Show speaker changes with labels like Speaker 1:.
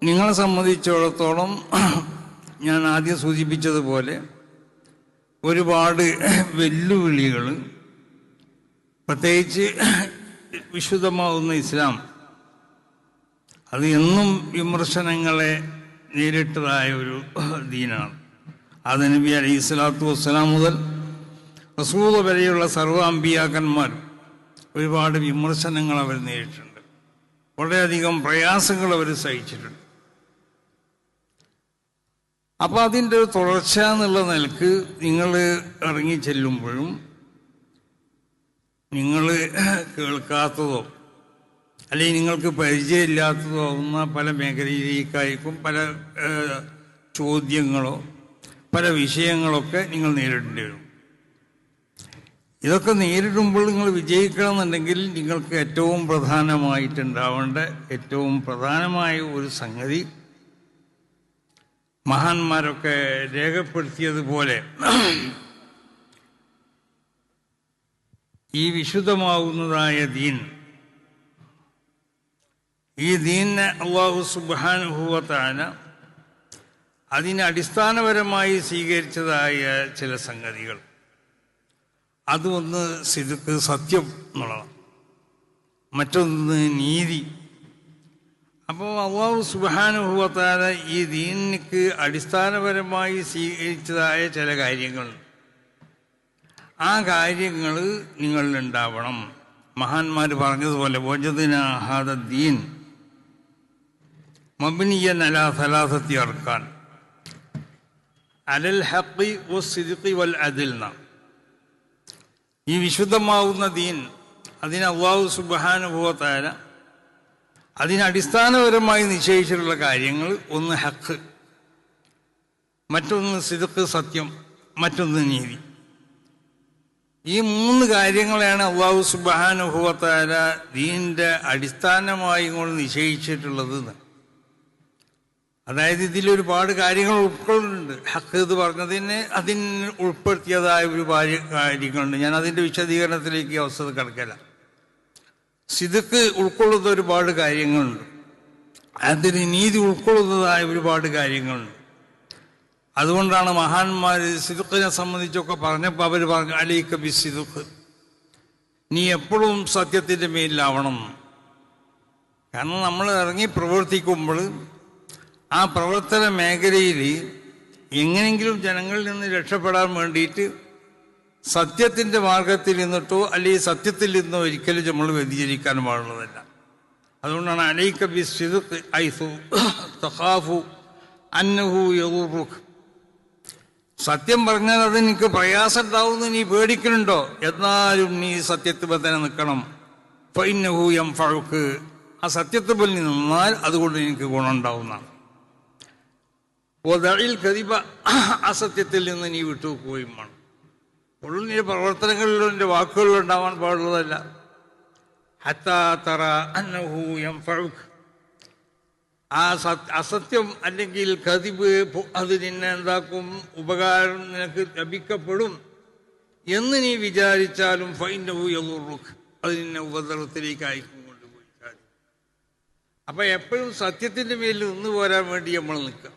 Speaker 1: നിങ്ങളെ സംബന്ധിച്ചിടത്തോളം ഞാൻ ആദ്യം സൂചിപ്പിച്ചതുപോലെ ഒരുപാട് വെല്ലുവിളികൾ, പ്രത്യേകിച്ച് വിശുദ്ധമാവുന്ന ഇസ്ലാം അത് എന്നും വിമർശനങ്ങളെ നേരിട്ടതായ ഒരു ദീനാണ്. അത് നബി അലൈഹി സ്വലാത്തു വസ്സലാം മുതൽ റസൂൽ വരെയുള്ള സർവ്വ അമ്പിയാക്കന്മാർ ഒരുപാട് വിമർശനങ്ങൾ അവർ നേരിട്ടിട്ടുണ്ട്. വളരെയധികം പ്രയാസങ്ങൾ അവർ സഹിച്ചിട്ടുണ്ട്. അപ്പോൾ അതിൻ്റെ ഒരു തുടർച്ച എന്നുള്ള നിലക്ക് നിങ്ങൾ ഇറങ്ങി ചെല്ലുമ്പോഴും നിങ്ങൾ കേൾക്കാത്തതോ അല്ലെങ്കിൽ നിങ്ങൾക്ക് പരിചയമില്ലാത്തതോ ആവുന്ന പല മേഖലയിലേക്കായിരിക്കും പല ചോദ്യങ്ങളോ പല വിഷയങ്ങളൊക്കെ നിങ്ങൾ നേരിടേണ്ടി വരും. ഇതൊക്കെ നേരിടുമ്പോൾ നിങ്ങൾ വിജയിക്കണമെന്നുണ്ടെങ്കിൽ നിങ്ങൾക്ക് ഏറ്റവും പ്രധാനമായിട്ടുണ്ടാവേണ്ട ഏറ്റവും പ്രധാനമായ ഒരു സംഗതി മഹാന്മാരൊക്കെ രേഖപ്പെടുത്തിയതുപോലെ ഈ വിശുദ്ധമാവുന്നതായ ദീൻ, ഈ ദീനിനെ അല്ലാഹു സുബ്ഹാനഹു വ തആല അതിനെ അടിസ്ഥാനപരമായി സ്വീകരിച്ചതായ ചില സംഗതികൾ, അതൊന്ന് സിദ്ഖ് സത്യം എന്നുള്ളതാണ്, മറ്റൊന്ന് നീതി. അപ്പോൾ അല്ലാഹു സുബ്ഹാനഹു വ തആല ഈ ദീനിക്ക് അടിസ്ഥാനപരമായി സ്വീകരിച്ചതായ ചില കാര്യങ്ങളുണ്ട്. ആ കാര്യങ്ങൾ നിങ്ങളിലുണ്ടാവണം. മഹാന്മാർ പറഞ്ഞതുപോലെ വജദ്നാ ഹാദ ദീൻ മബ്നിയൻ അലാ സലാസത്തി അർക്കാൻ അലൽ ഹഖ് വസ്സിദ്ഖി വൽ അദ്ൽ. ഈ വിശുദ്ധമാവുന്ന ദീൻ അതിന് അല്ലാഹു സുബ്ഹാനഹു വ തആല അതിന് അടിസ്ഥാനപരമായി നിശ്ചയിച്ചിട്ടുള്ള കാര്യങ്ങൾ, ഒന്ന് ഹഖ്, മറ്റൊന്ന് സിദ്ഖ് സത്യം, മറ്റൊന്ന് നീതി. ഈ മൂന്ന് കാര്യങ്ങളെയാണ് അല്ലാഹു സുബ്ഹാനഹു വ തആല ദീനിൻ്റെ അടിസ്ഥാനമായി കൊണ്ട് നിശ്ചയിച്ചിട്ടുള്ളത്. അതായത് ഇതിലൊരുപാട് കാര്യങ്ങൾ ഉൾക്കൊള്ളുന്നുണ്ട്. ഹഖ് എന്ന് പറഞ്ഞതിന് അതിന് ഉൾപ്പെടുത്തിയതായ ഒരുപാട് കാര്യങ്ങളുണ്ട്. ഞാൻ അതിൻ്റെ വിശദീകരണത്തിലേക്ക് ഈ അവസരം കിടക്കില്ല. സിദ്ഖ് ഉൾക്കൊള്ളുന്ന ഒരുപാട് കാര്യങ്ങളുണ്ട്, അതിന് നീതി ഉൾക്കൊള്ളുന്നതായ ഒരുപാട് കാര്യങ്ങളുണ്ട്. അതുകൊണ്ടാണ് മഹാന്മാർ സിദ്ഖിനെ സംബന്ധിച്ചൊക്കെ പറഞ്ഞപ്പോൾ അവർ പറഞ്ഞു അലൈക ബിസ്സിദ്ഖ്, നീ എപ്പോഴും സത്യത്തിൻ്റെ മേലിലാവണം. കാരണം നമ്മൾ ഇറങ്ങി പ്രവർത്തിക്കുമ്പോൾ ആ പ്രവർത്തന മേഖലയിൽ എങ്ങനെയെങ്കിലും ജനങ്ങളിൽ നിന്ന് രക്ഷപ്പെടാൻ വേണ്ടിയിട്ട് സത്യത്തിൻ്റെ മാർഗത്തിൽ നിന്നിട്ടോ അല്ലെങ്കിൽ സത്യത്തിൽ നിന്നോ ഒരിക്കലും നമ്മൾ വ്യതിചരിക്കാൻ പാടുള്ളതല്ല. അതുകൊണ്ടാണ് അലൈക ബിസ്സിദ്ഖ് ഐസു തഖാഫു അന്നഹു യദുറുക. സത്യം പറഞ്ഞാൽ അത് നിനക്ക് പ്രയാസം ഉണ്ടാവുമെന്ന് നീ പേടിക്കുന്നുണ്ടോ, എന്നാലും നീ സത്യത്തിൽ തന്നെ നിൽക്കണം. ഫഇന്നഹു യൻഫഉക, ആ സത്യത്തിൽ നിന്നാൽ അതുകൊണ്ട് എനിക്ക് ഗുണമുണ്ടാവുന്നതാണ്. വദഇൽ കദിബ, അസത്യത്തിൽ നിന്ന് നീ വിട്ടുപോവുകയും വേണം. ഉള്ളിൽ നിന്റെ പ്രവർത്തനങ്ങളിലോ നിന്റെ വാക്കുകളിലോ ഉണ്ടാവാൻ പാടുള്ളതല്ല. ഹത്താ തറ അന്നഹു യൻഫഉക, ആ അസത്യം അല്ലെങ്കിൽ കദിബ് അത് നിന്നെ എന്താക്കും, ഉപകാരം നിനക്ക് ലഭിക്കപ്പെടും എന്ന് നീ വിചാരിച്ചാലും ഫഇന്നഹു യദുറുക, അത് നിന്നെ ഉപദ്രവത്തിലേക്ക് അയക്കും കൊണ്ടുപോയി. അപ്പം എപ്പോഴും സത്യത്തിൻ്റെ മേലിൽ നിന്ന് പോരാൻ വേണ്ടി നമ്മൾ നിൽക്കുക.